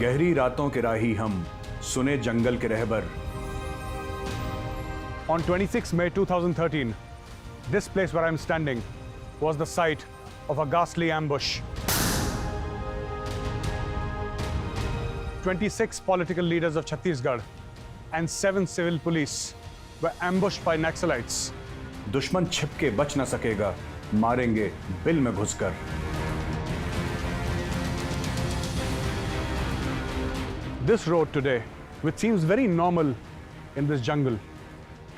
गहरी रातों के राही हम, सुने जंगल के रहबर। On 26 May 2013, this place where I'm standing was the site of a ghastly ambush. 26 political leaders of Chhattisgarh and 7 civil police were ambushed by Naxalites. दुश्मन छिप के बच न सकेगा, मारेंगे बिल में घुसकर। This road today, which seems very normal in this jungle,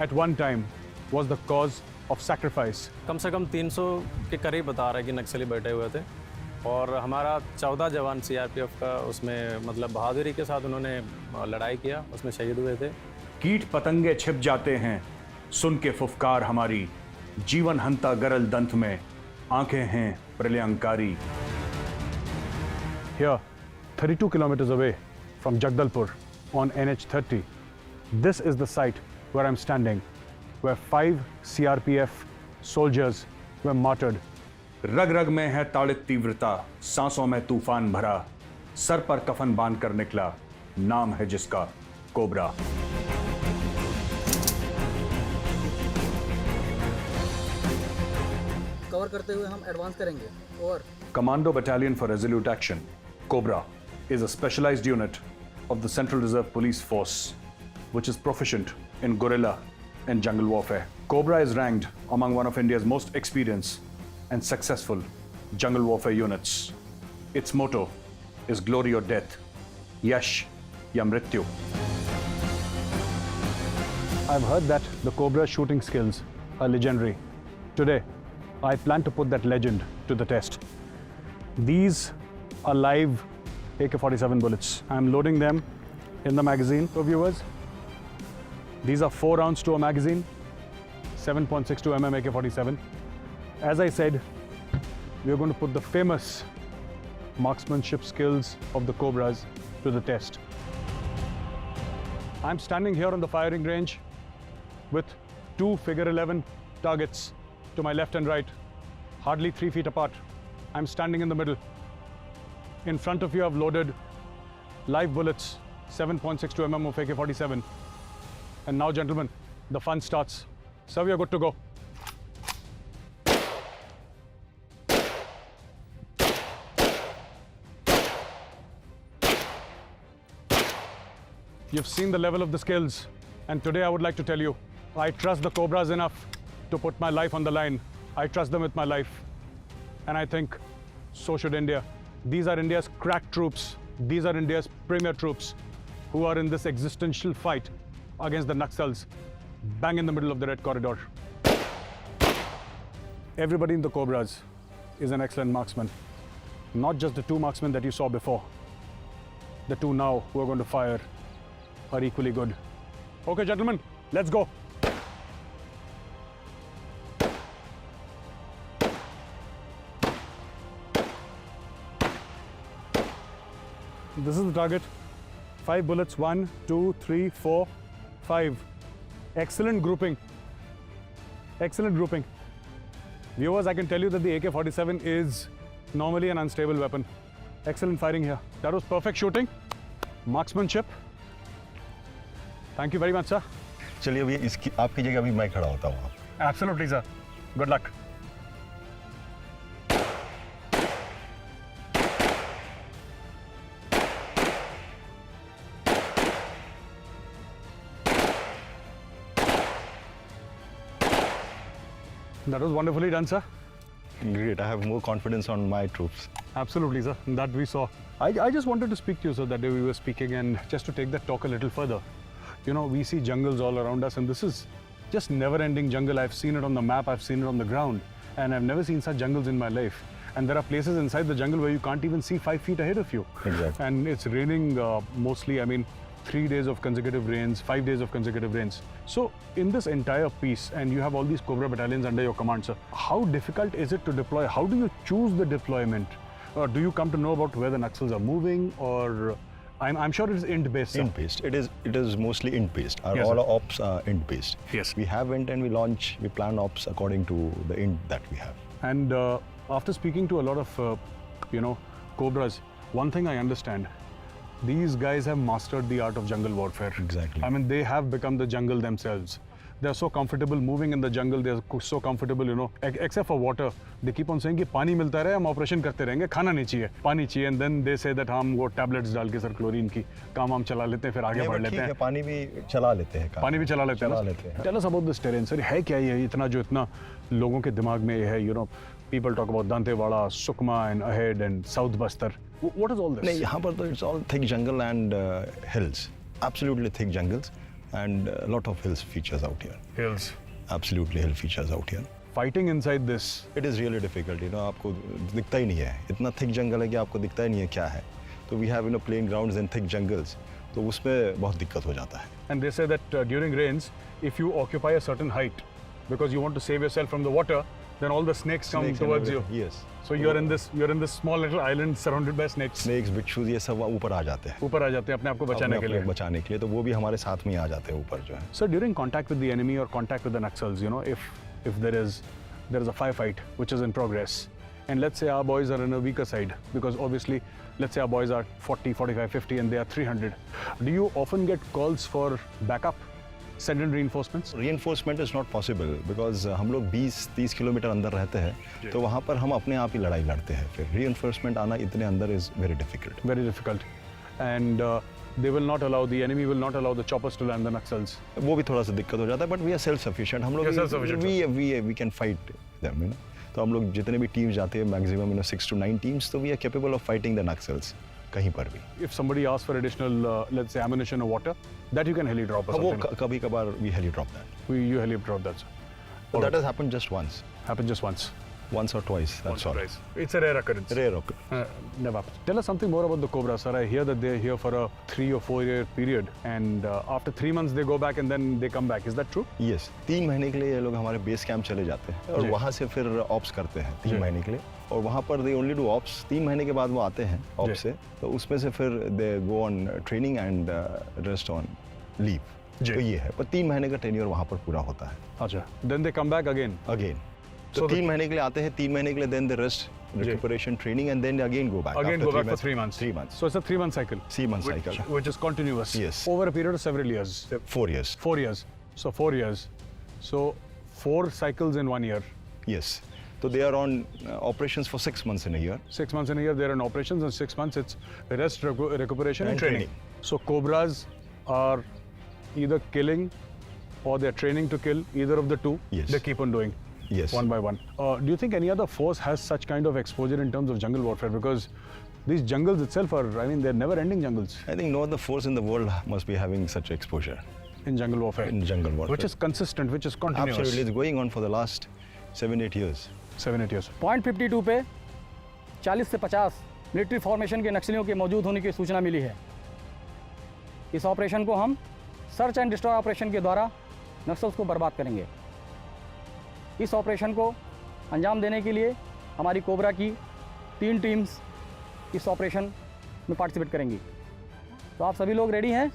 at one time was the cause of sacrifice. कम से कम 300 के करीब बता रहे कि नक्सली बैठे हुए थे और हमारा 14 जवान सीआरपीएफ का उसमें मतलब बहादुरी के साथ उन्होंने लड़ाई किया, उसमें शहीद हुए थे। कीट पतंगे छिप जाते हैं, सुन के फुफकार हमारी, जीवन हंता गरल दंत में, आंखें हैं प्रलयंकारी। Here, 32 kilometers away from Jagdalpur on NH30, this is the site where I'm standing, where 5 CRPF soldiers were martyred. रग रग में है ताड़ित तीव्रता, सांसों में तूफान भरा, सर पर कफन बांध कर निकला, नाम है जिसका कोबरा। कवर करते हुए हम एडवांस करेंगे। और Commando Battalion for Resolute Action, Cobra, is a specialized unit of the Central Reserve Police Force, which is proficient in guerrilla and jungle warfare. Cobra is ranked among one of India's most experienced and successful jungle warfare units. Its motto is glory or death, yash ya mrityu. I've heard that the Cobra's shooting skills are legendary. Today, I plan to put that legend to the test. These are live AK-47 bullets. I'm loading them in the magazine for viewers. These are 4 rounds to a magazine, 7.62 mm AK-47. As I said, we're going to put the famous marksmanship skills of the Cobras to the test. I'm standing here on the firing range with 2 figure 11 targets to my left and right, hardly 3 feet apart. I'm standing in the middle. In front of you, I've loaded live bullets, 7.62 mm of AK-47. And now, gentlemen, the fun starts. So we are good to go. You've seen the level of the skills, and today I would like to tell you, I trust the Cobras enough to put my life on the line. I trust them with my life. And I think so should India. These are India's crack troops. These are India's premier troops who are in this existential fight against the Naxals, bang in the middle of the Red Corridor. Everybody in the Cobras is an excellent marksman. Not just the 2 marksmen that you saw before. The 2 now who are going to fire are equally good. Okay, gentlemen, let's go. This is the target. 5 bullets, 1, 2, 3, 4, 5. Excellent grouping. Excellent grouping. Viewers, I can tell you that the AK-47 is normally an unstable weapon. Excellent firing here. That was perfect shooting. Marksmanship. Thank you very much, sir. चलिए अभी इसकी आपकी जगह अभी मैं खड़ा होता हूँ। Absolutely, sir. Good luck. That was wonderfully done, sir. Great. I have more confidence on my troops. Absolutely, sir. That we saw. I just wanted to speak to you, sir. That day we were speaking, and just to take that talk a little further. You know, we see jungles all around us, and this is just never-ending jungle. I've seen it on the map, I've seen it on the ground, and I've never seen such jungles in my life. And there are places inside the jungle where you can't even see 5 feet ahead of you. Exactly. And it's raining mostly, I mean, 3 days of consecutive rains, 5 days of consecutive rains. So in this entire piece, and you have all these Cobra battalions under your command, sir, how difficult is it to deploy? How do you choose the deployment? Or do you come to know about where the Naxals are moving, or I'm sure it is int-based, sir. Int-based. It is mostly int-based. Yes, All sir. our ops are int-based. Yes. We have int and we plan ops according to the int that we have. And after speaking to a lot of, Cobras, one thing I understand, These guys have mastered the art of jungle warfare. Exactly. I mean, they have become the jungle themselves. They're so comfortable moving in the jungle. They're so comfortable, you know, except for water. They keep on saying कि पानी मिलता रहे, हम operation करते रहेंगे, खाना नहीं चाहिए, पानी चाहिए. And then they say that हम वो tablets डाल के सर क्लोरीन की काम हम चला लेते हैं, फिर आगे बढ़ लेते हैं. पानी भी चला लेते हैं. पानी भी चला लेते हैं. Tell us about this terrain, sir. है क्या ये इतना जो इतना लोगों के दिमाग में है, you know, people talk about Dantewada, Sukma and Ahed and South Bastar. What is all this? नहीं, यहाँ पर तो it's all thick jungle and hills. Absolutely thick jungles and a lot of hills features out here. Hills. Absolutely hill features out here. Fighting inside this. It is really difficult, you know, आपको दिखता ही नहीं है. इतना thick jungle है कि आपको दिखता ही नहीं है क्या है. तो we have, you know, plain grounds and thick jungles. तो उसमें बहुत दिक्कत हो जाता है. And they say that during rains, if you occupy a certain height, because you want to save yourself from the water, then all the snakes come towards you. Yes. So you're in this small little island surrounded by snakes. Snakes, बिच्छू ये सब ऊपर आ जाते हैं. ऊपर आ जाते हैं अपने आप को बचाने के लिए. बचाने के लिए तो वो भी हमारे साथ में ही आ जाते हैं ऊपर जो है. So during contact with the enemy or contact with the Naxals, you know, if there is a firefight which is in progress, and let's say our boys are in a weaker side, because obviously, let's say our boys are 40, 45, 50 and they are 300. Do you often get calls for backup? Send in reinforcements? Reinforcement is not possible because हम लोग 20-30 kilometre अंदर रहते हैं तो वहाँ पर हम अपने आप ही लड़ाई लड़ते हैं. फिर reinforcement आना इतने अंदर is very difficult. Very difficult. And they will not allow, the enemy will not allow the choppers to land the Naxals. वो भी थोड़ा सा दिक्कत हो जाता है, but we are self-sufficient. हम लोग we can fight them, you know. तो हम लोग जितने भी टीम्स जाते हैं maximum, you know, 6 to 9 teams, तो we are capable of fighting the Naxals कहीं पर भी. If somebody asks for additional, let's say, ammunition or water, that you can heli drop or वो something. कभी कभार we heli drop that. You heli drop that. But that has happened just once. Happened just once. Once or twice, that's all. It's a rare occurrence. Rare occurrence. Never. Tell us something more about the Cobra, sir. I hear that they're here for a 3 or 4 year period, and after 3 months they go back and then they come back. Is that true? Yes. 3 महीने के लिए ये लोग हमारे base camp चले जाते हैं और वहाँ से फिर ऑप्स करते हैं 3 महीने के लिए, और वहाँ पर दे ओनली डू ऑप्स. 3 महीने के बाद वो आते हैं ऑप्स से, तो उसमें से फिर they go on training and rest on leave. तो ये है, पर 3 महीने का टेन्योर वहाँ पर पूरा होता है. अच्छा. Then they come back again. तो 3 महीने के लिए आते हैं, 3 महीने के लिए then they rest, recuperation, training, and then they again go back. Again go back for 3 months. 3 months. So it's a 3-month cycle. 3-month cycle. Which is continuous. Yes. Over a period of several years. 4 years. 4 years. So 4 years. So 4 cycles in 1 year. Yes. So they are on operations for 6 months in a year. 6 months in a year they're in operations, and 6 months it's rest, recuperation and training. So Cobras are either killing or they're training to kill, either of the two. Yes. They keep on doing. Yes. One by one. Do you think any other force has such kind of exposure in terms of jungle warfare? Because these jungles itself are, I mean, they're never-ending jungles. I think no other force in the world must be having such exposure in jungle warfare. In jungle warfare. Which is consistent, which is continuous. Absolutely. It's going on for the last 7-8 years. 7-8 years. Point 52 पे 40 से 50 military formation के नक्सलियों के मौजूद होने की सूचना मिली है. इस ऑपरेशन को हम सर्च एंड डिस्ट्रॉय ऑपरेशन के द्वारा नक्सल्स को बर्बाद करेंगे. इस ऑपरेशन को अंजाम देने के लिए हमारी कोबरा की 3 टीम्स इस ऑपरेशन में पार्टिसिपेट करेंगी. तो आप सभी लोग रेडी हैं?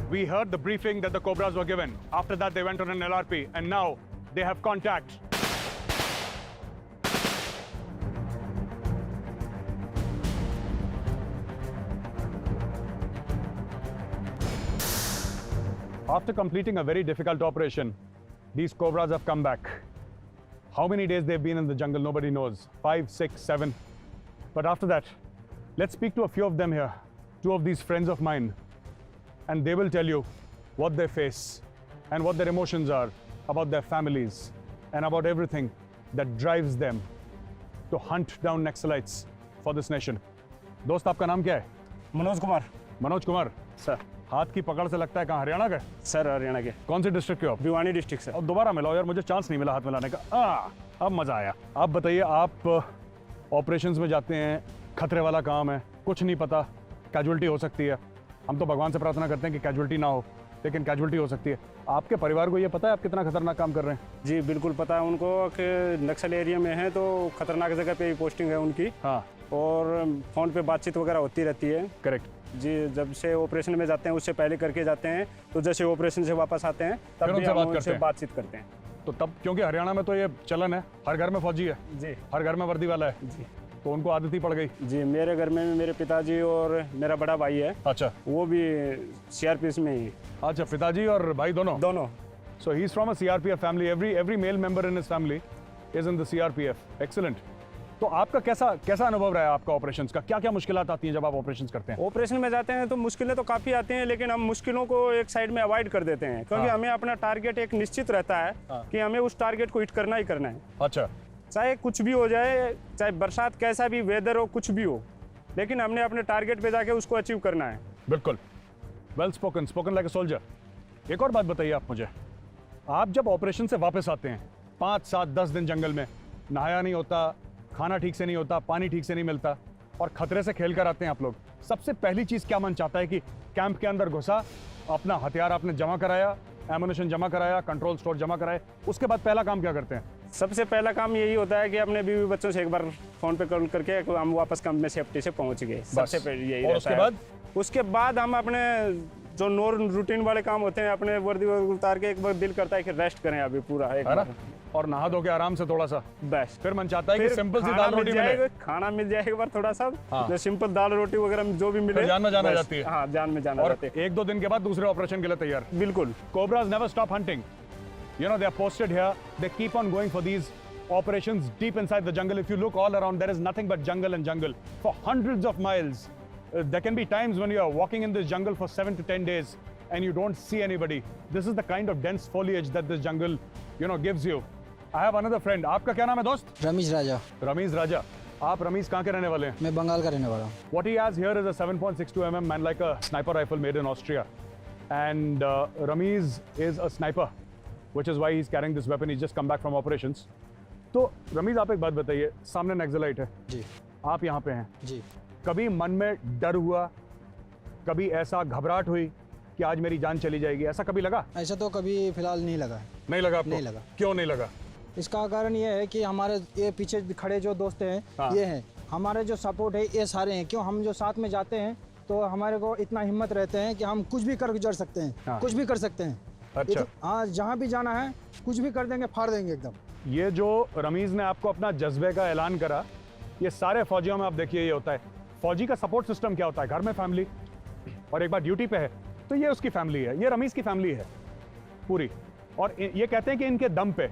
We heard the briefing that the Cobras were given. After that, they went on an LRP, and now they have contact. After completing a very difficult operation, these Cobras have come back. How many days they've been in the jungle, nobody knows. 5, 6, 7. But after that, let's speak to a few of them here. 2 of these friends of mine. And they will tell you what they face and what their emotions are about their families and about everything that drives them to hunt down Naxalites for this nation. दोस्त आपका नाम क्या है? Manoj Kumar. Manoj Kumar sir. हाथ की पकड़ से लगता है कहाँ, हरियाणा के? सर हरियाणा के. कौन से डिस्ट्रिक्ट के हो आप? Bhiwani district sir. अब दोबारा मिलाओ यार, मुझे चांस नहीं मिला हाथ मिलाने का. अब मजा आया. आप बताइए, आप ऑपरेशंस में जाते हैं, खतरे वाला काम है, कुछ नहीं पता, कैजुअलिटी हो सकती है. हम तो भगवान से प्रार्थना करते हैं कि कैजुअलिटी ना हो, लेकिन कैजुअलिटी हो सकती है. आपके परिवार को ये पता है आप कितना खतरनाक काम कर रहे हैं? जी बिल्कुल पता है उनको कि नक्सल एरिया में है तो खतरनाक जगह पे पोस्टिंग है उनकी. हाँ. और फ़ोन पे बातचीत वगैरह होती रहती है. करेक्ट. जी जब से ऑपरेशन में जाते हैं उससे पहले करके जाते हैं, तो जैसे ऑपरेशन से वापस आते हैं तब भी हम उनसे बातचीत करते हैं. तो तब क्योंकि हरियाणा में तो ये चलन है, हर घर में फौजी है. जी. हर घर में वर्दी वाला है. जी. तो उनको आदत ही पड़ गई। जी, मेरे घर में मेरे पिताजी और मेरा बड़ा भाई है, अच्छा, वो भी सीआरपीएफ में ही। अच्छा, पिताजी और भाई दोनों? दोनों। So he's from a CRPF family. Every male member in his family is in the CRPF. Excellent. तो आपका कैसा अनुभव रहा है आपका ऑपरेशंस का? क्या क्या मुश्किलात आती हैं जब आप ऑपरेशंस करते हैं? ऑपरेशन में जाते हैं तो मुश्किलें तो काफ़ी आती हैं, लेकिन हम मुश्किलों को एक साइड में अवॉइड कर देते हैं, क्योंकि हमें अपना टारगेट एक निश्चित रहता है कि हमें उस टारगेट को हिट करना ही करना है। अच्छा, चाहे कुछ भी हो जाए, चाहे बरसात कैसा भी वेदर हो, कुछ भी हो, लेकिन हमने अपने टारगेट पे जाके उसको अचीव करना है। बिल्कुल, well spoken like a soldier. एक और बात बताइए आप मुझे, आप जब ऑपरेशन से वापस आते हैं 5, 7, 10 दिन जंगल में, नहाया नहीं होता, खाना ठीक से नहीं होता, पानी ठीक से नहीं मिलता और खतरे से खेल कर आते हैं आप लोग, सबसे पहली चीज़ क्या मन चाहता है कि कैंप के अंदर घुसा, अपना हथियार आपने जमा कराया, एमुनेशन जमा कराया, कंट्रोल स्टोर जमा कराए, उसके बाद पहला काम क्या करते हैं? सबसे पहला काम यही होता है कि अपने बीवी बच्चों से एक बार फ़ोन पे कॉल करके हम वापस कैंप में सेफ्टी से पहुंच गए। सबसे पहले यही और रहता है। उसके बाद हम अपने जो रूटीन वाले काम होते हैं, अपने वर्दी उतार के एक बार दिल करता है कि रेस्ट करें अभी पूरा एक बार, और नहा धो के आराम से थोड़ा सा बस। फिर मन चाहता है कि सिंपल सी दाल रोटी मिले, खाना मिल जाए एक बार थोड़ा सा, जो सिंपल दाल रोटी वगैरह जो भी मिले, जान में जाना जाती है। हाँ, जान में जाना और जाती है। 1-2 दिन के बाद दूसरे ऑपरेशन के लिए तैयार। बिल्कुल। Cobras never stop hunting. You know, they are posted here. They keep on going for these operations deep inside the jungle. If you look all around, there is nothing but jungle and jungle for hundreds of miles. There can be times when you are walking in this jungle for 7 to 10 days and you don't see anybody. This is the kind of dense foliage that this jungle, gives you. I have another friend. आपका क्या नाम है दोस्त? रमीज राजा। रमीज राजा। आप रमीज कहाँ के रहने वाले हैं? मैं बंगाल का रहने वाला हूँ। What he has here is a 7.62 mm man like a sniper rifle made in Austria. And Ramiz is a sniper, which is why he's carrying this weapon. He's just come back from operations. तो रमीज, आप एक बात बताइए, सामने naxalite है जी, आप यहाँ पे हैं जी। कभी मन में डर हुआ, कभी ऐसा घबराहट हुई कि आज मेरी जान चली जाएगी, ऐसा कभी लगा? ऐसा तो कभी फिलहाल नहीं लगा है। नहीं लगा आपको? नहीं लगा। क्यों नहीं लगा? इसका कारण ये है कि हमारे ये पीछे खड़े जो दोस्त हैं, ये हैं हमारे जो सपोर्ट है, ये सारे हैं। क्यों, हम जो साथ में जाते हैं तो हमारे को इतना हिम्मत रहते हैं कि हम कुछ भी कर गुजर सकते हैं, कुछ भी कर सकते हैं। अच्छा। हाँ, जहाँ भी जाना है कुछ भी कर देंगे, फाड़ देंगे एकदम। ये जो रमीज ने आपको अपना जज्बे का ऐलान करा, ये सारे फौजियों में आप देखिए ये होता है। फौजी का सपोर्ट सिस्टम क्या होता है? घर में फैमिली, और एक बार ड्यूटी पे है तो ये उसकी फैमिली है, ये रमीज की फैमिली है पूरी। और ये कहते हैं कि इनके दम पे,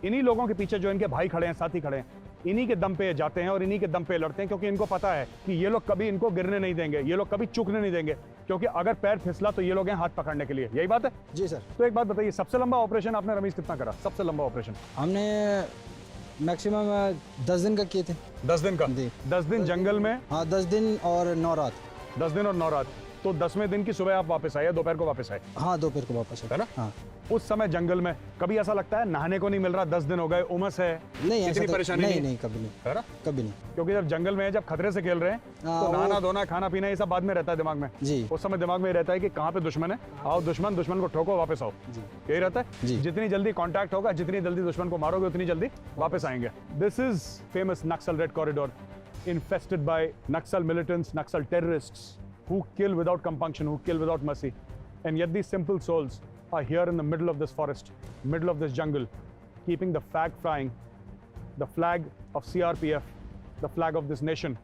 इन्हीं लोगों के पीछे जो इनके भाई खड़े हैं, साथी खड़े हैं, इन्हीं के दम पे जाते हैं और इन्हीं के दम पे लड़ते हैं, क्योंकि इनको पता है कि ये लोग कभी इनको गिरने नहीं देंगे, ये लोग कभी चूकने नहीं देंगे, क्योंकि अगर पैर फिसला तो ये लोग हैं हाथ पकड़ने के लिए। यही बात है? जी सर। तो एक बात बताइए, सबसे लंबा ऑपरेशन आपने रमीज कितना करा? सबसे लंबा ऑपरेशन हमने मैक्सिमम 10 दिन का किए थे। 10 दिन का? जी। 10 दिन जंगल में? हाँ, 10 दिन और 9 रात। 10 दिन और 9 रात। तो 10वें दिन की सुबह आप वापस आए या दोपहर को वापस आए? हाँ, दोपहर को वापस है ना? हाँ। उस समय जंगल में कभी ऐसा लगता है नहाने को नहीं मिल रहा, 10 दिन हो गए, उमस है, नहीं, ऐसा इतनी तो परेशानी नहीं, कभी नहीं, है ना? कभी नहीं। क्योंकि जब जंगल में है, जब खतरे से खेल रहे हैं तो नहाना धोना खाना पीना ये सब बाद में रहता है दिमाग में। जी। उस समय दिमाग में ये रहता है कि कहाँ पे दुश्मन है, आओ दुश्मन को ठोको, वापस आओ। यही रहता है। जी। जितनी जल्दी कॉन्टैक्ट होगा, जितनी जल्दी दुश्मन को मारोगे, उतनी जल्दी वापस आएंगे। This is famous Naxal red corridor, infested by Naxal militants, Naxal terrorists who kill without compunction, who kill without mercy. And yet these simple souls are here in the middle of this forest, middle of this jungle, keeping the flag flying, the flag of CRPF, the flag of this nation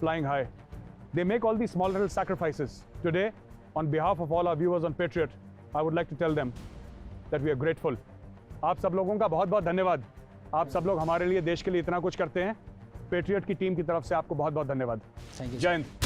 flying high. They make all these small little sacrifices. Today, on behalf of all our viewers on Patriot, I would like to tell them that we are grateful. आप सब लोगों का बहुत बहुत धन्यवाद। आप सब लोग हमारे लिए, देश के लिए इतना कुछ करते हैं। पेट्रियट की टीम की तरफ से आपको बहुत बहुत धन्यवाद। Thank you. जय हिंद।